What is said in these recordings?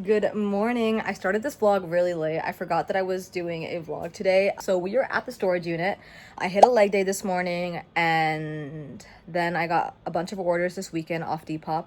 Good morning. I started this vlog really late. I forgot that I was doing a vlog today. So we are at the storage unit. I hit a leg day this morning and then I got a bunch of orders this weekend off Depop.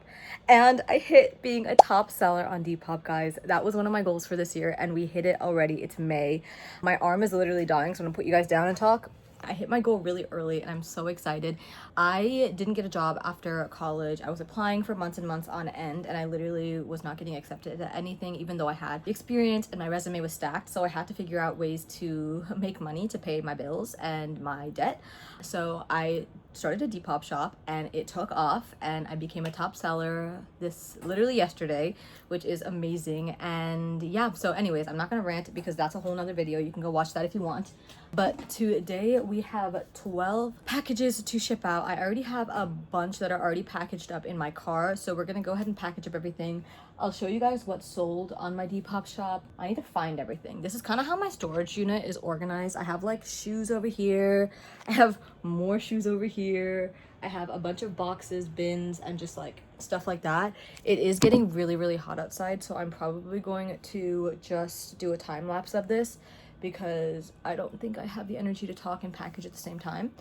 And I hit being a top seller on Depop, guys. That was one of my goals for this year and we hit it already. It's May. My arm is literally dying, so I'm gonna put you guys down and talk. I hit my goal really early and I'm so excited. I didn't get a job after college. I was applying for months and months on end and I literally was not getting accepted at anything, even though I had the experience and my resume was stacked. So I had to figure out ways to make money to pay my bills and my debt. So I started a Depop shop and it took off and I became a top seller this literally yesterday, which is amazing. And yeah, so anyways, I'm not gonna rant because that's a whole nother video. You can go watch that if you want. But today we have 12 packages to ship out. I already have a bunch that are already packaged up in my car, so we're gonna go ahead and package up everything. I'll show you guys what's sold on my Depop shop. I need to find everything. This is kind of how my storage unit is organized. I have like shoes over here. I have more shoes over here. I have a bunch of boxes, bins, and just like stuff like that. It is getting really, really hot outside, so I'm probably going to just do a time lapse of this because I don't think I have the energy to talk and package at the same time.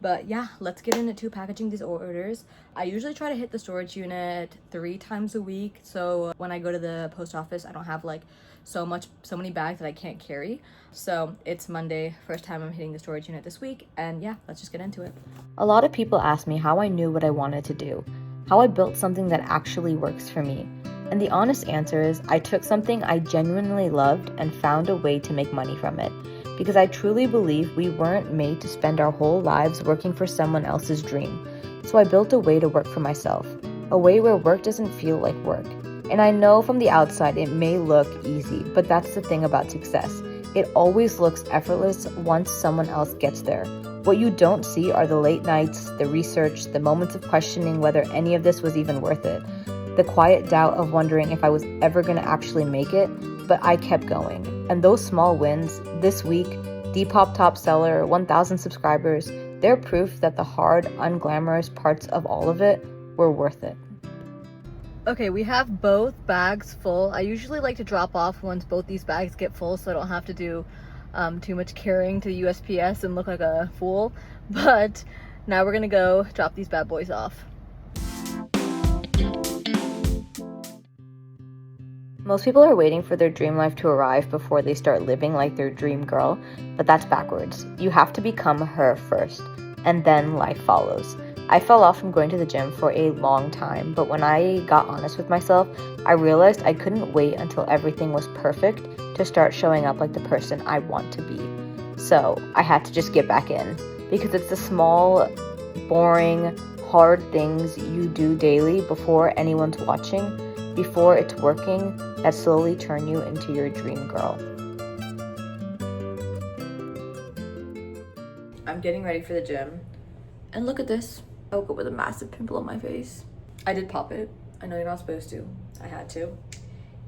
But yeah, let's get into packaging these orders. I usually try to hit the storage unit 3 times a week. So when I go to the post office, I don't have like so many bags that I can't carry. So it's Monday, first time I'm hitting the storage unit this week. And yeah, let's just get into it. A lot of people ask me how I knew what I wanted to do, how I built something that actually works for me. And the honest answer is I took something I genuinely loved and found a way to make money from it. Because I truly believe we weren't made to spend our whole lives working for someone else's dream. So I built a way to work for myself, a way where work doesn't feel like work. And I know from the outside it may look easy, but that's the thing about success. It always looks effortless once someone else gets there. What you don't see are the late nights, the research, the moments of questioning whether any of this was even worth it. The quiet doubt of wondering if I was ever going to actually make it, but I kept going. And those small wins, this week, Depop top seller, 1,000 subscribers, they're proof that the hard, unglamorous parts of all of it were worth it. Okay, we have both bags full. I usually like to drop off once both these bags get full so I don't have to do too much carrying to the USPS and look like a fool. But now we're gonna go drop these bad boys off. Most people are waiting for their dream life to arrive before they start living like their dream girl, but that's backwards. You have to become her first, and then life follows. I fell off from going to the gym for a long time, but when I got honest with myself, I realized I couldn't wait until everything was perfect to start showing up like the person I want to be. So I had to just get back in, because it's the small, boring, hard things you do daily before anyone's watching, before it's working, that slowly turn you into your dream girl. I'm getting ready for the gym. And look at this. I woke up with a massive pimple on my face. I did pop it. I know you're not supposed to. I had to.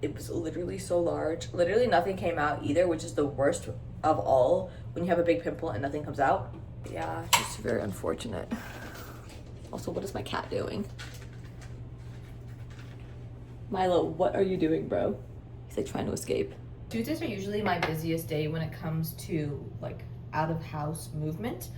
It was literally so large. Literally nothing came out either, which is the worst of all when you have a big pimple and nothing comes out. Yeah, just very unfortunate. Also, what is my cat doing? Milo, what are you doing, bro? He's like trying to escape. Tuesdays are usually my busiest day when it comes to like out of house movement.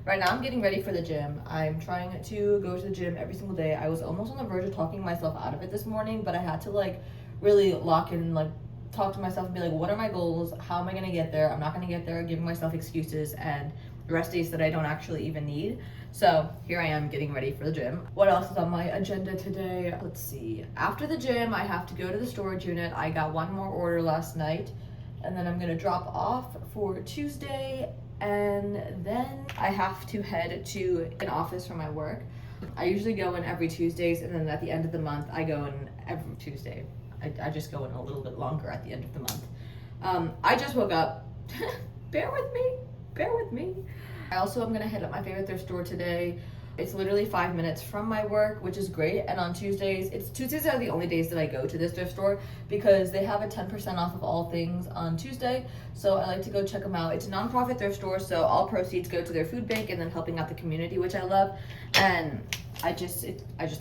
Right now I'm getting ready for the gym. I'm trying to go to the gym every single day. I was almost on the verge of talking myself out of it this morning, but I had to like really lock in, like talk to myself and be like, what are my goals? How am I gonna get there? I'm not gonna get there giving myself excuses and rest days that I don't actually even need. So here I am getting ready for the gym. What else is on my agenda today? Let's see. After the gym, I have to go to the storage unit. I got one more order last night, and then I'm gonna drop off for Tuesday, and then I have to head to an office for my work. I usually go in every Tuesdays, and then at the end of the month, I go in every Tuesday. I just go in a little bit longer at the end of the month. I just woke up. Bear with me. I also am gonna hit up my favorite thrift store today. It's literally 5 minutes from my work, which is great. And on Tuesdays are the only days that I go to this thrift store because they have a 10% off of all things on Tuesday. So I like to go check them out. It's a nonprofit thrift store, so all proceeds go to their food bank and then helping out the community, which I love. And I just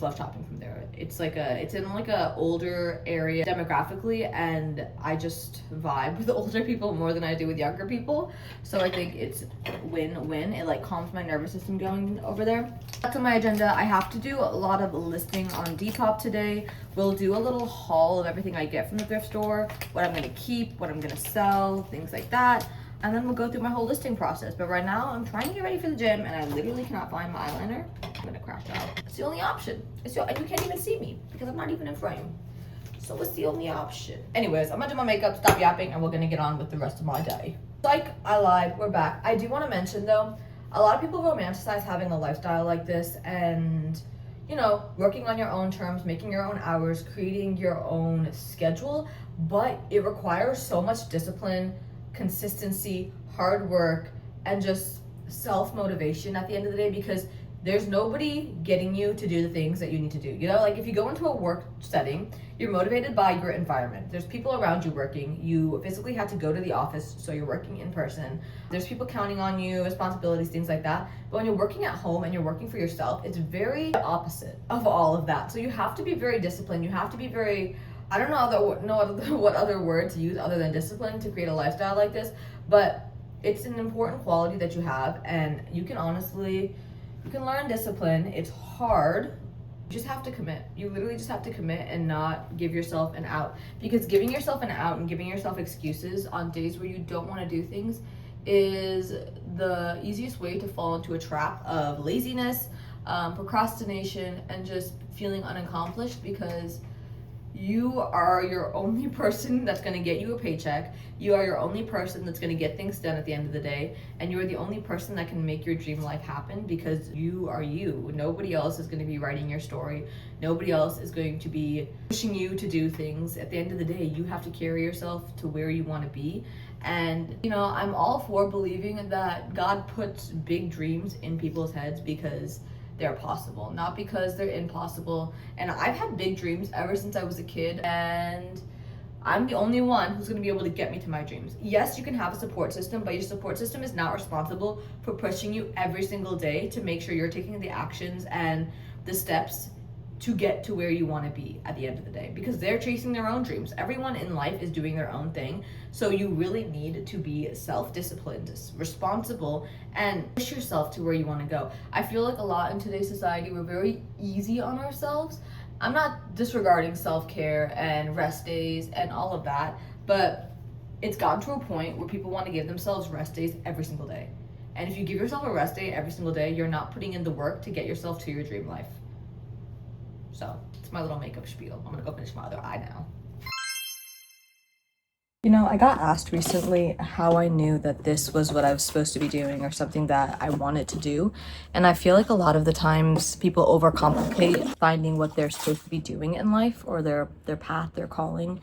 love shopping from there. It's in like a older area demographically, and I just vibe with older people more than I do with younger people. So I think it's win-win. It like calms my nervous system going over there. Back on my agenda, I have to do a lot of listing on Depop today. We'll do a little haul of everything I get from the thrift store, what I'm gonna keep, what I'm gonna sell, things like that. And then we'll go through my whole listing process. But right now, I'm trying to get ready for the gym, and I literally cannot find my eyeliner. I'm gonna crash out. It's the only option. And you can't even see me because I'm not even in frame. So it's the only option. Anyways, I'm gonna do my makeup, stop yapping, and we're gonna get on with the rest of my day. Like, I lied, we're back. I do wanna mention though, a lot of people romanticize having a lifestyle like this and, you know, working on your own terms, making your own hours, creating your own schedule, but it requires so much discipline, consistency, hard work, and just self-motivation at the end of the day, because there's nobody getting you to do the things that you need to do. You know, like if you go into a work setting, you're motivated by your environment. There's people around you working. You physically have to go to the office, so you're working in person. There's people counting on you, responsibilities, things like that. But when you're working at home and you're working for yourself, it's very opposite of all of that. So you have to be very disciplined. You have to be very, I don't know what other word to use other than discipline to create a lifestyle like this, but it's an important quality that you have, and you can learn discipline. It's hard. You just have to commit. You literally just have to commit and not give yourself an out, because giving yourself an out and giving yourself excuses on days where you don't want to do things is the easiest way to fall into a trap of laziness, procrastination, and just feeling unaccomplished, because you are your only person that's going to get you a paycheck. You are your only person that's going to get things done at the end of the day. And you are the only person that can make your dream life happen, because you are you. Nobody else is going to be writing your story. Nobody else is going to be pushing you to do things. At the end of the day, you have to carry yourself to where you want to be. And, you know, I'm all for believing that God puts big dreams in people's heads because they're possible, not because they're impossible. And I've had big dreams ever since I was a kid, and I'm the only one who's gonna be able to get me to my dreams. Yes, you can have a support system, but your support system is not responsible for pushing you every single day to make sure you're taking the actions and the steps to get to where you want to be at the end of the day, because they're chasing their own dreams. Everyone in life is doing their own thing. So you really need to be self-disciplined, responsible, and push yourself to where you want to go. I feel like a lot in today's society, we're very easy on ourselves. I'm not disregarding self-care and rest days and all of that, but it's gotten to a point where people want to give themselves rest days every single day. And if you give yourself a rest day every single day, you're not putting in the work to get yourself to your dream life. So it's my little makeup spiel. I'm gonna go finish my other eye now. You know, I got asked recently how I knew that this was what I was supposed to be doing or something that I wanted to do. And I feel like a lot of the times people overcomplicate finding what they're supposed to be doing in life, or their path, their calling.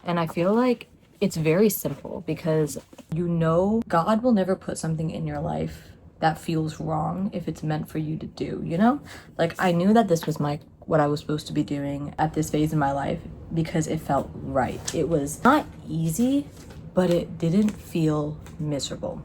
And I feel like it's very simple, because you know God will never put something in your life that feels wrong if it's meant for you to do, you know? Like, I knew that this was what I was supposed to be doing at this phase in my life because it felt right. It was not easy, but it didn't feel miserable.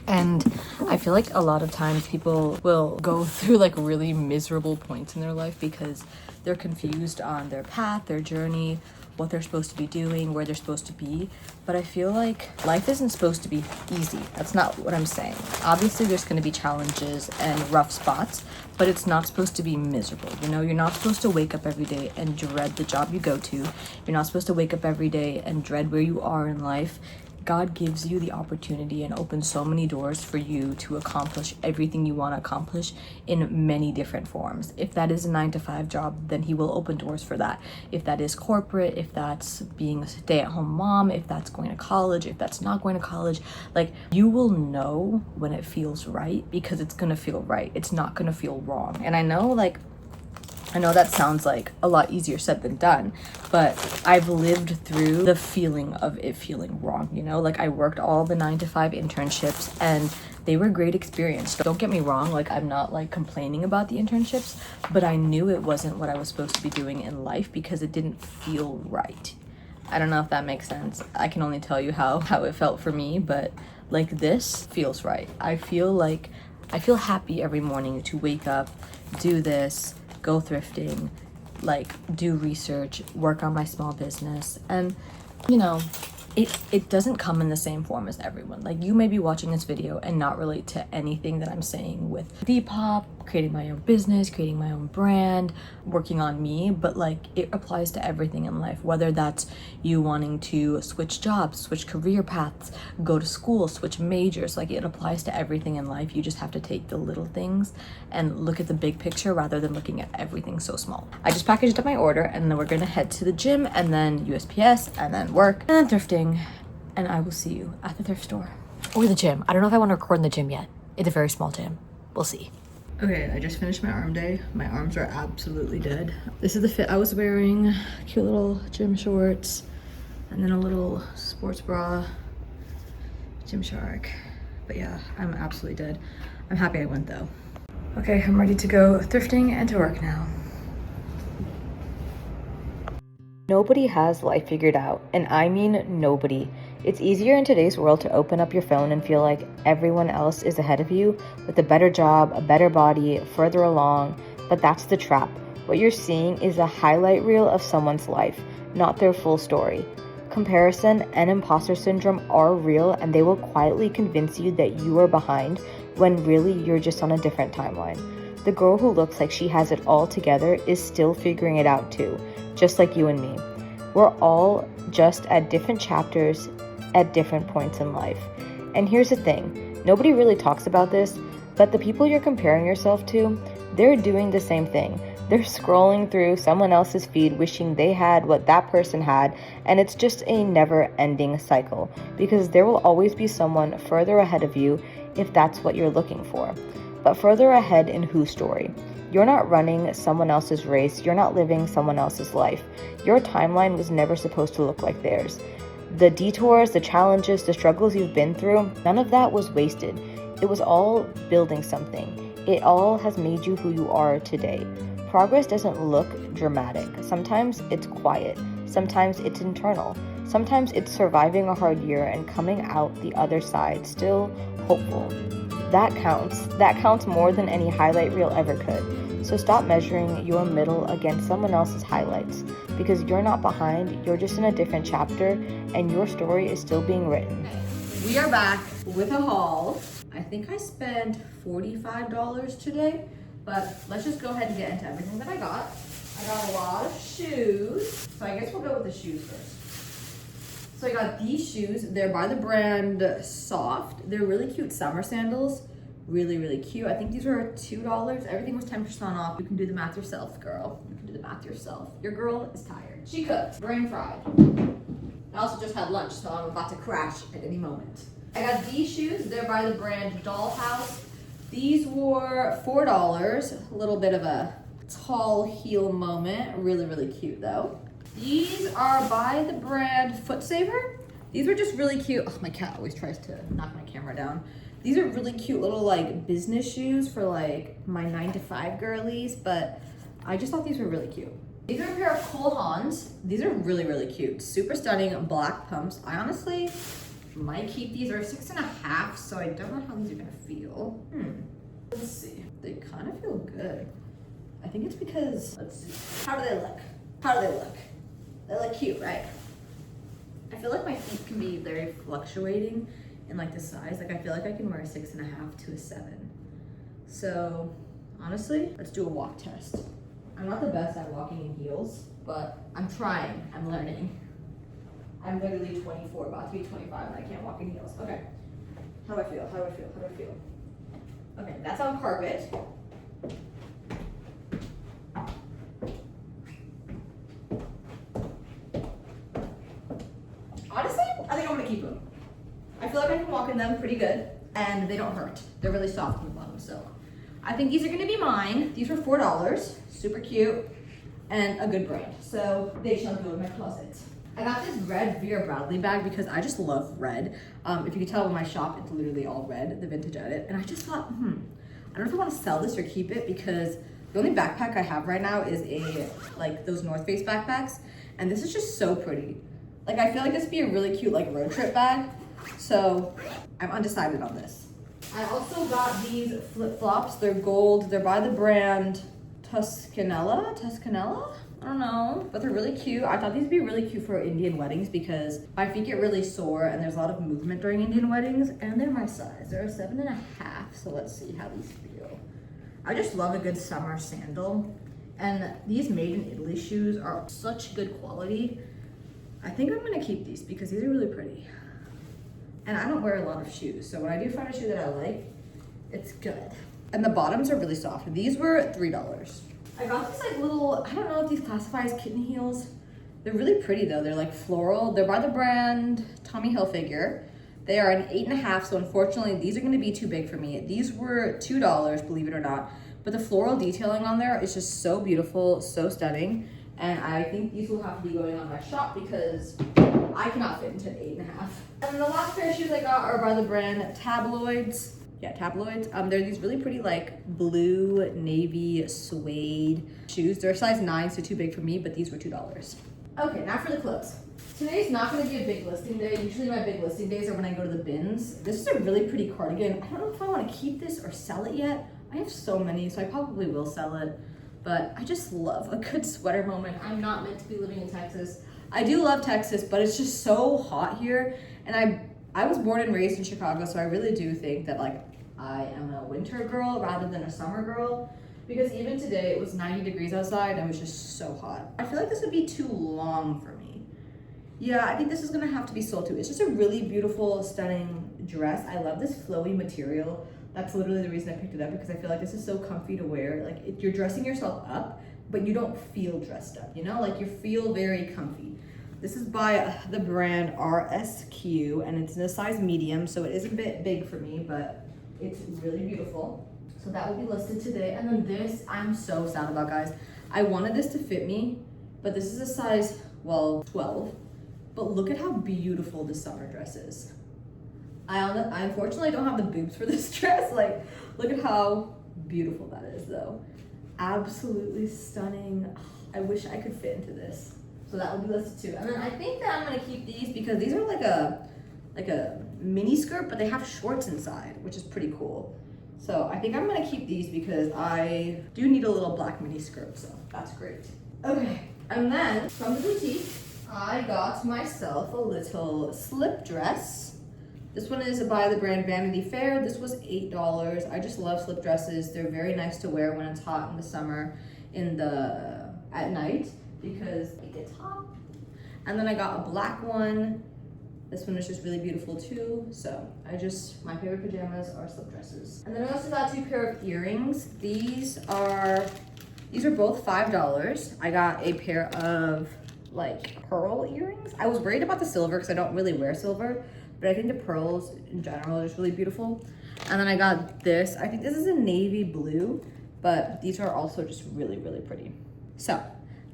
And I feel like a lot of times people will go through like really miserable points in their life because they're confused on their path, their journey, what they're supposed to be doing, where they're supposed to be. But I feel like life isn't supposed to be easy. That's not what I'm saying. Obviously, there's going to be challenges and rough spots, but it's not supposed to be miserable. You know, you're not supposed to wake up every day and dread the job you go to. You're not supposed to wake up every day and dread where you are in life. God gives you the opportunity and opens so many doors for you to accomplish everything you want to accomplish in many different forms. If that is a 9-to-5 job, then he will open doors for that. If that is corporate, if that's being a stay-at-home mom, if that's going to college, if that's not going to college, like, you will know when it feels right, because it's going to feel right. It's not going to feel wrong. And I know that sounds like a lot easier said than done, but I've lived through the feeling of it feeling wrong, you know? Like, I worked all the 9-to-5 internships and they were great experience. Don't get me wrong, like, I'm not like complaining about the internships, but I knew it wasn't what I was supposed to be doing in life because it didn't feel right. I don't know if that makes sense. I can only tell you how it felt for me, but like, this feels right. I feel like I feel happy every morning to wake up, do this, go thrifting, like do research, work on my small business. And you know, it doesn't come in the same form as everyone. Like, you may be watching this video and not relate to anything that I'm saying with Depop, creating my own business, creating my own brand, working on me, but like it applies to everything in life, whether that's you wanting to switch jobs, switch career paths, go to school, switch majors. Like, it applies to everything in life. You just have to take the little things and look at the big picture rather than looking at everything so small. I just packaged up my order and then we're gonna head to the gym and then USPS and then work and then thrifting, and I will see you at the thrift store or the gym. I don't know if I want to record in the gym yet. It's a very small gym. We'll see. Okay, I just finished my arm day. My arms are absolutely dead. This is the fit I was wearing. Cute little gym shorts and then a little sports bra, Gymshark. But yeah, I'm absolutely dead. I'm happy I went though. Okay, I'm ready to go thrifting and to work now. Nobody has life figured out, and I mean nobody. It's easier in today's world to open up your phone and feel like everyone else is ahead of you with a better job, a better body, further along, but that's the trap. What you're seeing is a highlight reel of someone's life, not their full story. Comparison and imposter syndrome are real, and they will quietly convince you that you are behind when really you're just on a different timeline. The girl who looks like she has it all together is still figuring it out too, just like you and me. We're all just at different chapters at different points in life. And here's the thing, nobody really talks about this, but the people you're comparing yourself to, they're doing the same thing. They're scrolling through someone else's feed wishing they had what that person had, and it's just a never-ending cycle because there will always be someone further ahead of you if that's what you're looking for. But further ahead in whose story? You're not running someone else's race. You're not living someone else's life. Your timeline was never supposed to look like theirs. The detours, the challenges, the struggles you've been through, none of that was wasted. It was all building something. It all has made you who you are today. Progress doesn't look dramatic. Sometimes it's quiet. Sometimes it's internal. Sometimes it's surviving a hard year and coming out the other side still hopeful. That counts. That counts more than any highlight reel ever could. So stop measuring your middle against someone else's highlights, because you're not behind, you're just in a different chapter, and your story is still being written. We are back with a haul. I think I spent $45 today, but let's just go ahead and get into everything that I got. I got a lot of shoes, so I guess we'll go with the shoes first. So I got these shoes. They're by the brand Soft. They're really cute summer sandals. Really, really cute. I think these were $2. Everything was 10% off. You can do the math yourself, girl. You can do the math yourself. Your girl is tired. She cooked, brain fried. I also just had lunch, so I'm about to crash at any moment. I got these shoes. They're by the brand Dollhouse. These were $4. A little bit of a tall heel moment. Really, really cute though. These are by the brand Footsaver. These were just really cute. Oh, my cat always tries to knock my camera down. These are really cute little like business shoes for like my 9-to-5 girlies, but I just thought these were really cute. These are a pair of Cole Haans. These are really, really cute. Super stunning black pumps. I honestly might keep these. They're 6.5, so I don't know how these are gonna feel. Let's see. They kind of feel good. I think it's because, let's see. How do they look? How do they look? They look cute, right? I feel like my feet can be very fluctuating in like the size. Like I feel like I can wear a 6.5 to a 7. So honestly, let's do a walk test. I'm not the best at walking in heels, but I'm trying, I'm learning. I'm literally 24, about to be 25, and I can't walk in heels. Okay, how do I feel, how do I feel, how do I feel? Okay, that's on carpet. Honestly, I think I'm gonna keep them. I feel like I can walk in them pretty good, and they don't hurt. They're really soft on the bottom, so I think these are gonna be mine. These were $4, super cute, and a good brand. So they shall go in my closet. I got this red Vera Bradley bag because I just love red. If you can tell in my shop, it's literally all red, the vintage edit. And I just thought, I don't know if I want to sell this or keep it, because the only backpack I have right now is like those North Face backpacks. And this is just so pretty. Like I feel like this would be a really cute like road trip bag. So I'm undecided on this. I also got these flip-flops. They're gold. They're by the brand Tuscanella? I don't know, but they're really cute. I thought these would be really cute for Indian weddings because my feet get really sore and there's a lot of movement during Indian weddings, and they're my size. They're a 7.5, so let's see how these feel. I just love a good summer sandal, and these made in Italy shoes are such good quality. I think I'm gonna keep these because these are really pretty. And I don't wear a lot of shoes, so when I do find a shoe that I like, it's good. And the bottoms are really soft. These were $3. I got these like little, I don't know if these classify as kitten heels. They're really pretty though. They're like floral. They're by the brand Tommy Hilfiger. They are an 8.5, so unfortunately these are gonna be too big for me. These were $2, believe it or not. But the floral detailing on there is just so beautiful, so stunning. And I think these will have to be going on my shop because I cannot fit into an 8.5. And the last pair of shoes I got are by the brand Tabloids. Yeah, Tabloids. They're these really pretty like blue navy suede shoes. They're a size 9, so too big for me, but these were $2. Okay, now for the clothes. Today's not gonna be a big listing day. Usually my big listing days are when I go to the bins. This is a really pretty cardigan. I don't know if I wanna keep this or sell it yet. I have so many, so I probably will sell it. But I just love a good sweater moment. I'm not meant to be living in Texas. I do love Texas, but it's just so hot here. And I was born and raised in Chicago, so I really do think that like I am a winter girl rather than a summer girl, because even today it was 90 degrees outside and it was just so hot. I feel like this would be too long for me. Yeah, I think this is gonna have to be sold too. It's just a really beautiful, stunning dress. I love this flowy material. That's literally the reason I picked it up, because I feel like this is so comfy to wear. Like you're dressing yourself up, but you don't feel dressed up, you know? Like you feel very comfy. This is by the brand RSQ, and it's in a size medium, so it is a bit big for me, but it's really beautiful. So that will be listed today. And then this, I'm so sad about, guys. I wanted this to fit me, but this is a size, well, 12. But look at how beautiful this summer dress is. I unfortunately don't have the boobs for this dress. Like, look at how beautiful that is though. Absolutely stunning. I wish I could fit into this. So that will be listed too. And then I think that I'm gonna keep these because these are like a mini skirt, but they have shorts inside, which is pretty cool. So I think I'm gonna keep these because I do need a little black mini skirt, so that's great. Okay, and then from the boutique, I got myself a little slip dress. This one is by the brand Vanity Fair. This was $8. I just love slip dresses. They're very nice to wear when it's hot in the summer at night because it gets hot. And then I got a black one. This one is just really beautiful too. So my favorite pajamas are slip dresses. And then I also got 2 pair of earrings. These are both $5. I got a pair of like pearl earrings. I was worried about the silver because I don't really wear silver, but I think the pearls in general are just really beautiful. And then I got this. I think this is a navy blue, but these are also just really, really pretty. So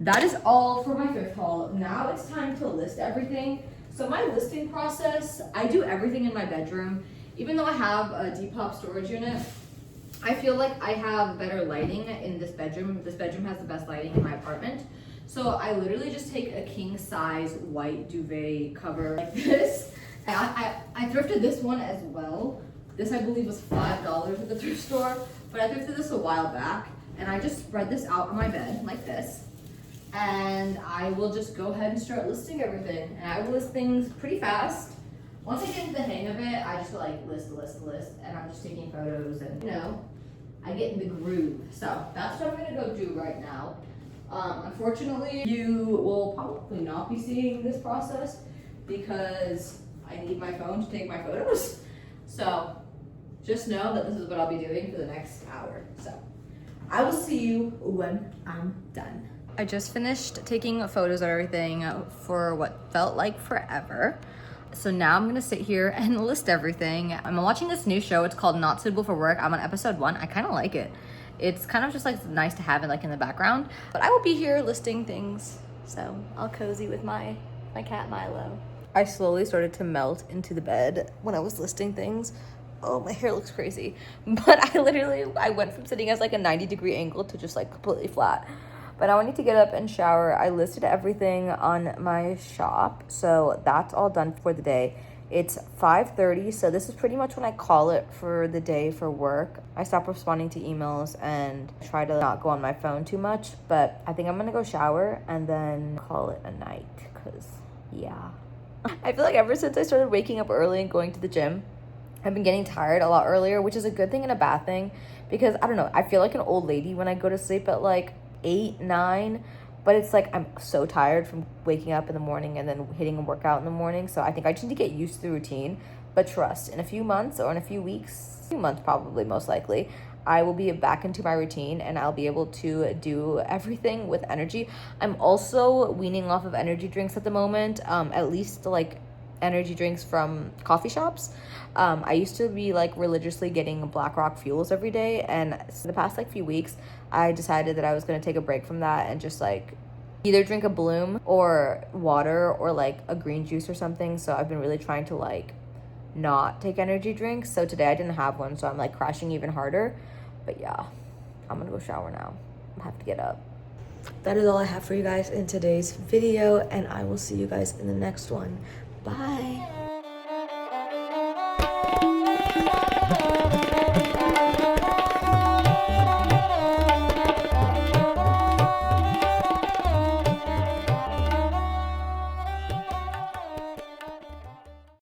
that is all for my thrift haul. Now it's time to list everything. So my listing process, I do everything in my bedroom. Even though I have a Depop storage unit, I feel like I have better lighting in this bedroom. This bedroom has the best lighting in my apartment. So I literally just take a king size white duvet cover like this. I thrifted this one as well. This I believe was $5 at the thrift store, but I thrifted this a while back, and I just spread this out on my bed like this. And I will just go ahead and start listing everything. And I will list things pretty fast. Once I get into the hang of it, I just like list, and I'm just taking photos and, you know, I get in the groove. So that's what I'm gonna go do right now. Unfortunately, you will probably not be seeing this process because I need my phone to take my photos. So just know that this is what I'll be doing for the next hour. So I will see you when I'm done. I just finished taking photos of everything for what felt like forever. So now I'm gonna sit here and list everything. I'm watching this new show. It's called Not Suitable for Work. I'm on episode 1. I kind of like it. It's kind of just like nice to have it like in the background. But I will be here listing things. So I'll cozy with my cat Milo. I slowly started to melt into the bed when I was listing things. Oh, my hair looks crazy. But I went from sitting as like a 90-degree angle to just like completely flat. But now I need to get up and shower. I listed everything on my shop, so that's all done for the day. It's 5:30, so this is pretty much when I call it for the day for work. I stop responding to emails and try to not go on my phone too much, but I think I'm gonna go shower and then call it a night, because yeah. I feel like ever since I started waking up early and going to the gym, I've been getting tired a lot earlier, which is a good thing and a bad thing, because I don't know, I feel like an old lady when I go to sleep at like 8, 9, but it's like I'm so tired from waking up in the morning and then hitting a workout in the morning. So I think I just need to get used to the routine. But trust, in a few months or in a few weeks, a few months probably, most likely, I will be back into my routine and I'll be able to do everything with energy. I'm also weaning off of energy drinks at the moment, at least like energy drinks from coffee shops. I used to be like religiously getting Black Rock Fuels every day, and the past like few weeks I decided that I was going to take a break from that and just like either drink a Bloom or water or like a green juice or something. So I've been really trying to like not take energy drinks. So today I didn't have one, so I'm like crashing even harder. But yeah, I'm gonna go shower now. I have to get up. That is all I have for you guys in today's video, and I will see you guys in the next one. Bye.